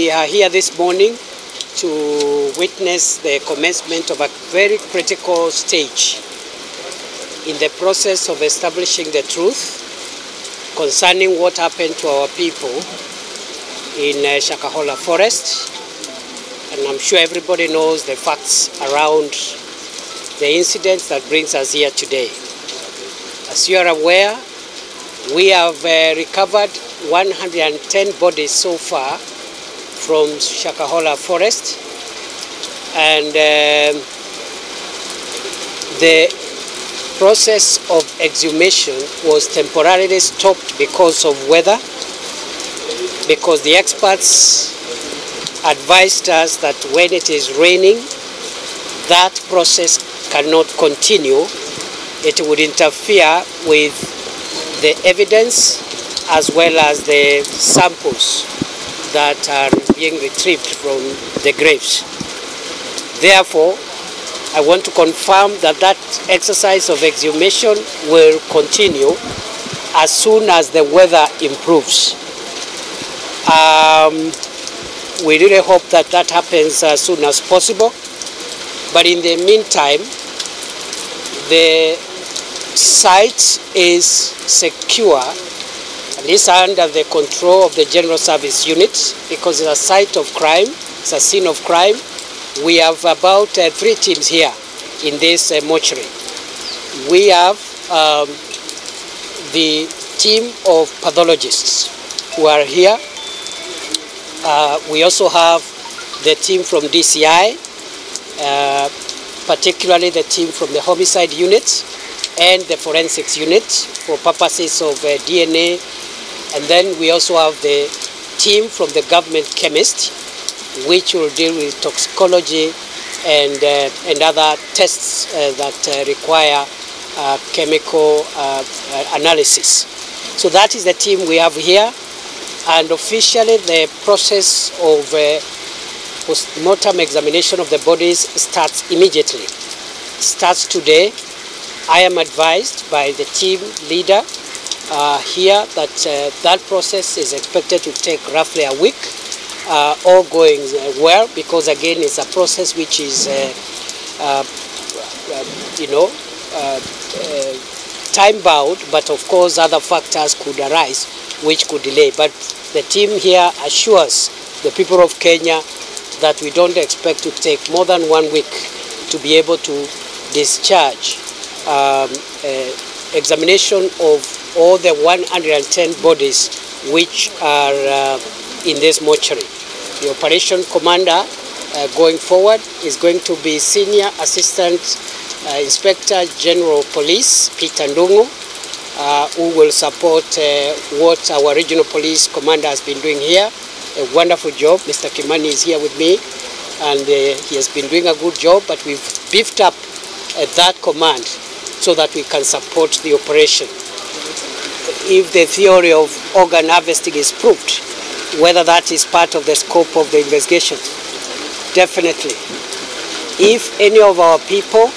We are here this morning to witness the commencement of a very critical stage in the process of establishing the truth concerning what happened to our people in Shakahola Forest. And I'm sure everybody knows the facts around the incident that brings us here today. As you are aware, we have recovered 110 bodies so far from Shakahola Forest, and the process of exhumation was temporarily stopped because of weather, because the experts advised us that when it is raining, that process cannot continue. It would interfere with the evidence as well as the samples that are being retrieved from the graves. Therefore, I want to confirm that that exercise of exhumation will continue as soon as the weather improves. We really hope that that happens as soon as possible. But in the meantime, the site is secure and is under the control of the General Service Unit because it's a site of crime, it's a scene of crime. We have about 3 teams here in this mortuary. We have the team of pathologists who are here. We also have the team from DCI, particularly the team from the homicide unit and the forensics unit for purposes of DNA. And then we also have the team from the government chemist, which will deal with toxicology and other tests that require chemical analysis. So that is the team we have here. And officially the process of post-mortem examination of the bodies starts immediately. Starts today. I am advised by the team leader here that that process is expected to take roughly a week, all going well, because again it's a process which is time-bound, but of course other factors could arise which could delay. But the team here assures the people of Kenya that we don't expect to take more than 1 week to be able to discharge examination of all the 110 bodies which are in this mortuary. The operation commander going forward is going to be Senior Assistant Inspector General Police Peter Ndungu, who will support what our regional police commander has been doing here. A wonderful job. Mr. Kimani is here with me, and he has been doing a good job, but we've beefed up that command so that we can support the operation. If the theory of organ harvesting is proved, whether that is part of the scope of the investigation, definitely. If any of our people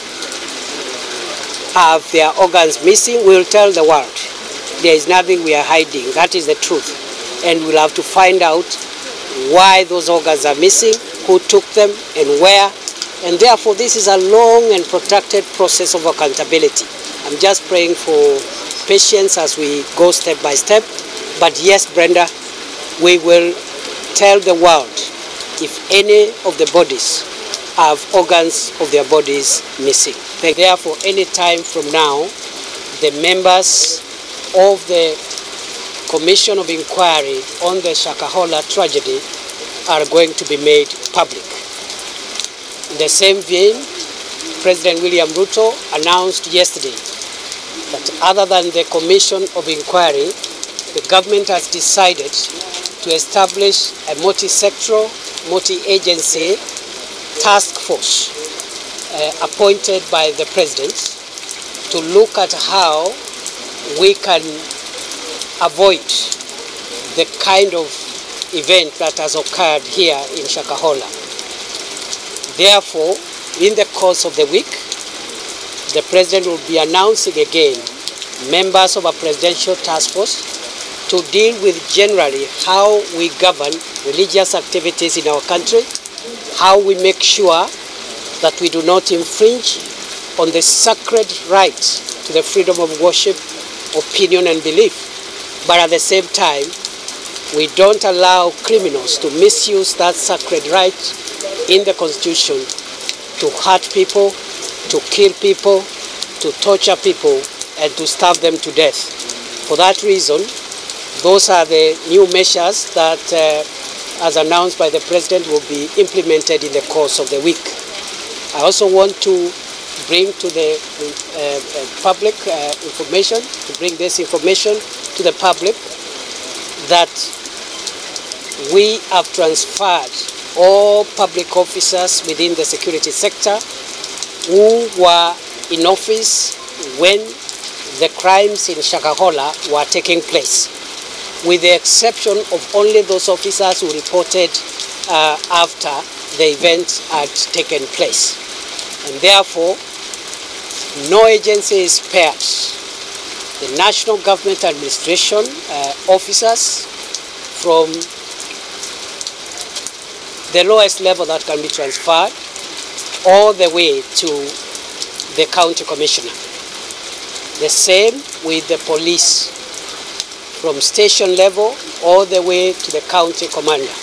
have their organs missing, we will tell the world. There is nothing we are hiding. That is the truth. And we'll have to find out why those organs are missing, who took them, and where. And therefore, this is a long and protracted process of accountability. I'm just praying for patience as we go step by step. But yes, Brenda, we will tell the world if any of the bodies have organs of their bodies missing. Therefore, any time from now, the members of the Commission of Inquiry on the Shakahola tragedy are going to be made public. In the same vein, President William Ruto announced yesterday that other than the Commission of Inquiry, the government has decided to establish a multi-sectoral, multi-agency task force appointed by the President to look at how we can avoid the kind of event that has occurred here in Shakahola. Therefore, in the course of the week, the President will be announcing again members of a presidential task force to deal with generally how we govern religious activities in our country, how we make sure that we do not infringe on the sacred right to the freedom of worship, opinion and belief, but at the same time, we don't allow criminals to misuse that sacred right in the Constitution to hurt people, to kill people, to torture people, and to starve them to death. For that reason, those are the new measures that, as announced by the President, will be implemented in the course of the week. I also want to bring to the public information, to bring this information to the public, that we have transferred all public officers within the security sector who were in office when the crimes in Shakahola were taking place, with the exception of only those officers who reported after the event had taken place. And therefore, no agency is spared. The National Government Administration officers from the lowest level that can be transferred all the way to the county commissioner. The same with the police, from station level all the way to the county commander.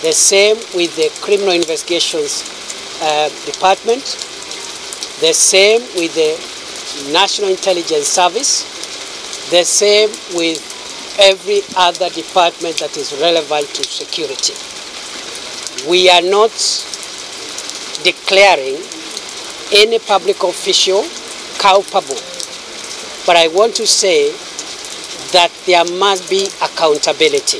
The same with the criminal investigations department. The same with the National Intelligence Service. The same with every other department that is relevant to security. We are not declaring any public official culpable, but I want to say that there must be accountability.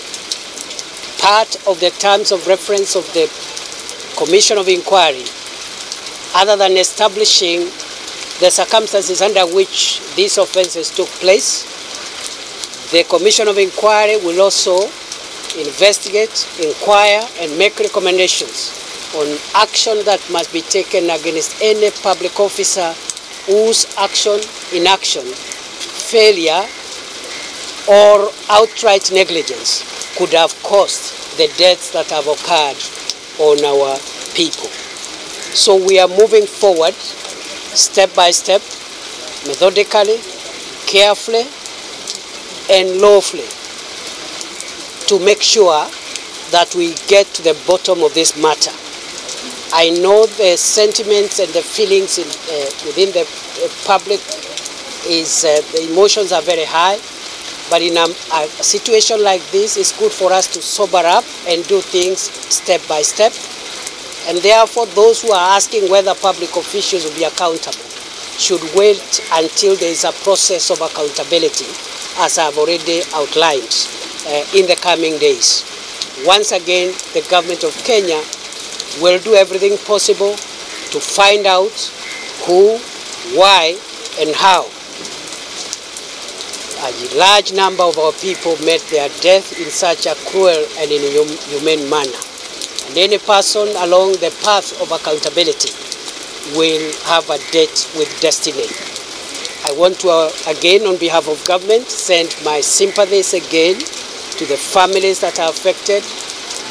Part of the terms of reference of the Commission of Inquiry, other than establishing the circumstances under which these offenses took place, the Commission of Inquiry will also investigate, inquire, and make recommendations on action that must be taken against any public officer whose action, inaction, failure, or outright negligence could have caused the deaths that have occurred on our people. So we are moving forward step by step, methodically, carefully, and lawfully, to make sure that we get to the bottom of this matter. I know the sentiments and the feelings within the public is, the emotions are very high, but in a situation like this, it's good for us to sober up and do things step by step. And therefore, those who are asking whether public officials will be accountable should wait until there is a process of accountability, as I've already outlined, in the coming days. Once again, the government of Kenya will do everything possible to find out who, why, and how a large number of our people met their death in such a cruel and inhumane manner. And any person along the path of accountability will have a date with destiny. I want to, again, on behalf of government, send my sympathies again to the families that are affected,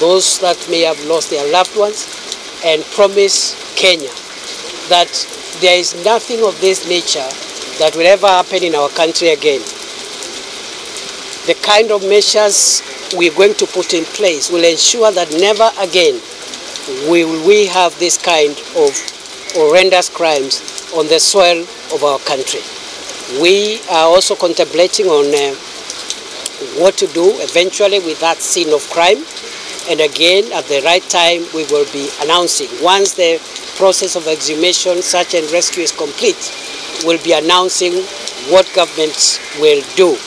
those that may have lost their loved ones, and promise Kenya that there is nothing of this nature that will ever happen in our country again. The kind of measures we're going to put in place will ensure that never again will we have this kind of horrendous crimes on the soil of our country. We are also contemplating on what to do eventually with that scene of crime. And again, at the right time, we will be announcing. Once the process of exhumation, search and rescue is complete, we'll be announcing what governments will do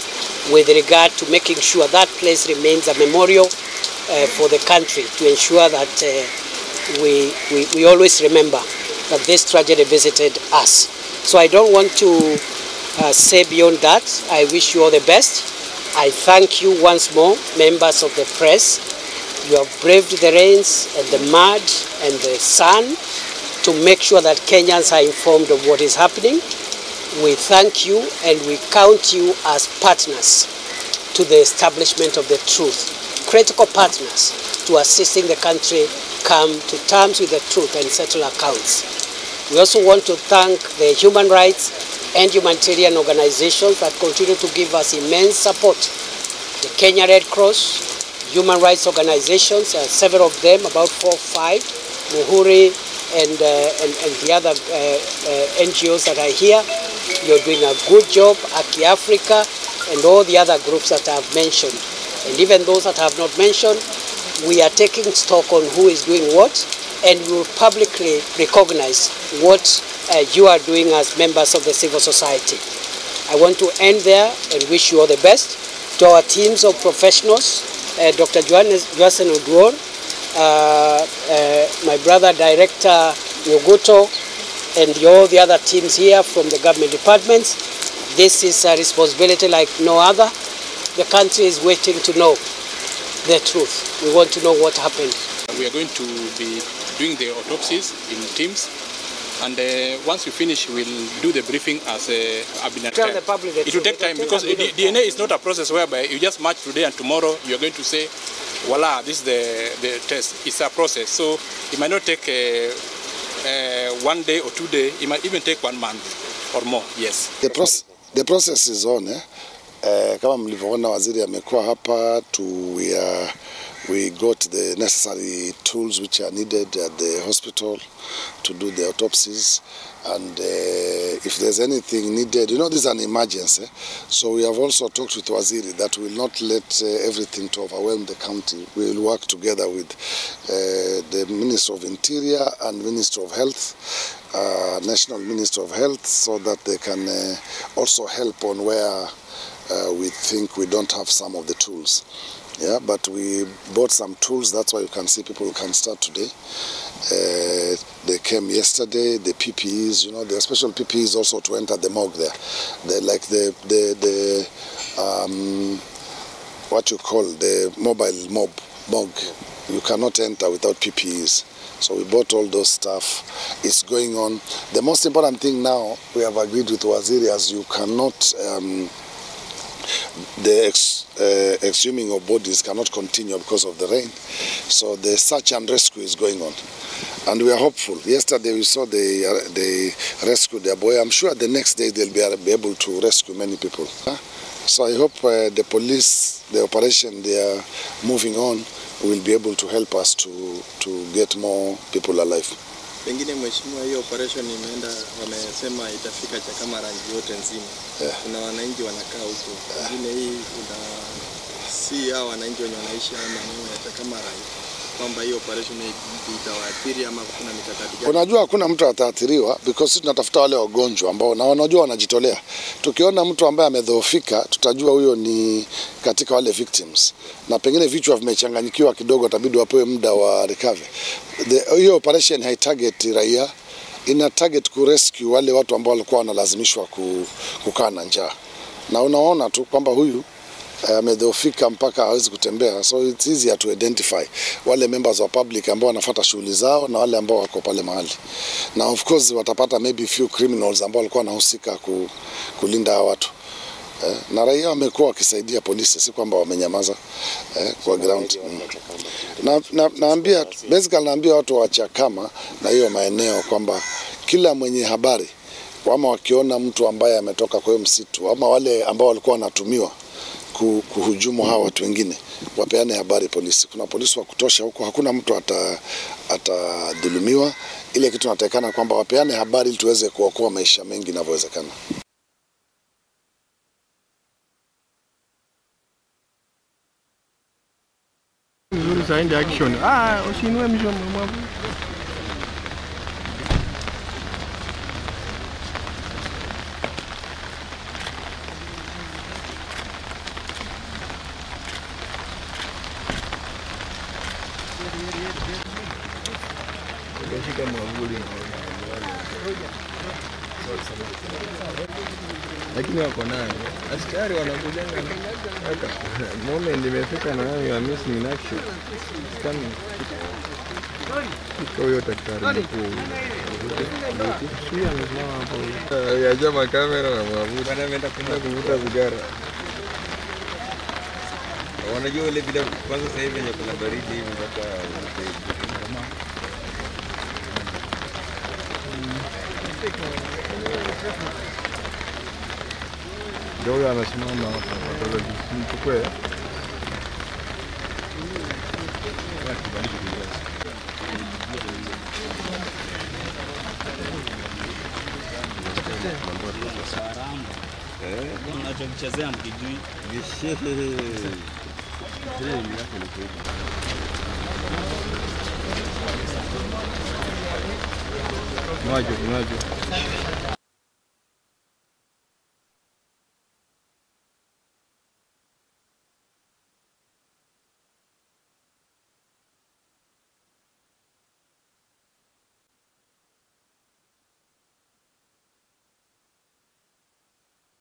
with regard to making sure that place remains a memorial for the country, to ensure that we always remember that this tragedy visited us. So I don't want to say beyond that. I wish you all the best. I thank you once more, members of the press. You have braved the rains and the mud and the sun to make sure that Kenyans are informed of what is happening. We thank you and we count you as partners to the establishment of the truth. Critical partners to assisting the country come to terms with the truth and settle accounts. We also want to thank the human rights and humanitarian organizations that continue to give us immense support. The Kenya Red Cross, human rights organizations, several of them, about 4 or 5, Uhuru and the other NGOs that are here. You're doing a good job, Aki Africa, and all the other groups that I have mentioned. And even those that I have not mentioned, we are taking stock on who is doing what, and we will publicly recognize what you are doing as members of the civil society. I want to end there and wish you all the best. To our teams of professionals, Dr. Joasen Oduor, my brother Director Yoguto, and all the other teams here from the government departments. This is a responsibility like no other. The country is waiting to know the truth. We want to know what happened. We are going to be doing the autopsies in teams, and once we finish, we'll do the briefing as I've been Tell the public the truth. It will take time because DNA is not a process whereby you just match today and tomorrow you are going to say, voila, this is the test. It's a process, so it might not take 1 day or 2 days. It might even take 1 month or more. Yes. The process is on. Kama mlivyoona waziri amekuwa hapa we got the necessary tools which are needed at the hospital to do the autopsies, and if there's anything needed, this is an emergency, so we have also talked with Waziri that we will not let everything to overwhelm the county. We will work together with the Minister of Interior and Minister of Health, National Minister of Health, so that they can also help on where we think we don't have some of the tools. Yeah, but we bought some tools. That's why you can see people can start today. They came yesterday. The PPEs, the special PPEs also to enter the morgue there. Like what you call the mobile morgue. You cannot enter without PPEs. So we bought all those stuff. It's going on. The most important thing now, we have agreed with Waziri, as you cannot. The exhuming of bodies cannot continue because of the rain. So the search and rescue is going on. And we are hopeful. Yesterday we saw they rescued their boy. I'm sure the next day they'll be able to rescue many people. So I hope the police, the operation they are moving on, will be able to help us to get more people alive. Pengine mheshimiwa, hiyo operation imeenda, wamesema itafika Chakama rangi yote nzima. Kuna wananchi wanakaa huko. Pengine hii si hao wananchi wenye wanaishi hapa maeneo ya Chakama rangi, kwamba hiyo operation itawaathiri ama kuna mikakati gani? Unajua hakuna mtu ataathiriwa because sisi tunatafuta wale wagonjwa ambao na wanajua wanajitolea. Tukiona mtu ambaye amedhoofika, tutajua huyo ni katika wale victims. Na pengine vichwa vimechanganyikiwa kidogo, itabidi wapewe muda wa recovery. Hiyo operation hai target raia, ina target ku rescue wale watu ambao walikuwa wanalazimishwa kukaa na njaa. Na unaona tu kwamba huyu amedhoofika mpaka hawezi kutembea, so it's easier to identify wale members wa public ambao wanafuata shughuli zao na wale ambao wako pale mahali. Na of course watapata maybe few criminals ambao walikuwa wanahusika kulinda watu. Na raia wamekuwa wakisaidia polisi, si kwamba wamenyamaza kwa ground. Naambia watu wa Chakama na hiyo maeneo kwamba kila mwenye habari, kama wakiona mtu ambaye ametoka kwa hiyo msitu ama wale ambao walikuwa wanatumiwa kuhujumu hawa watu wengine, wapeane habari polisi. Kuna polisi wa kutosha huko, hakuna mtu atadhulumiwa. Ile kitu natakana kwamba wapeane habari ili tuweze kuokoa maisha mengi inavyowezekana. Nzuri zaidi action. Usinue mshomo mwangu. Lakini wako nayo. Askari wanakuja na moment imefika na wao ya missing in action. Kama kwa hiyo daktari mkuu. Sio anasimama hapo. Ya jamaa kamera na mwabu. Bana ameenda kuvuta sigara. Wanajua ile bila kwanza sasa hivi yenye kuna baridi hivi mpaka ndio anasimama hapa kwa mchukue. Unachokichezea mkijui. Maji.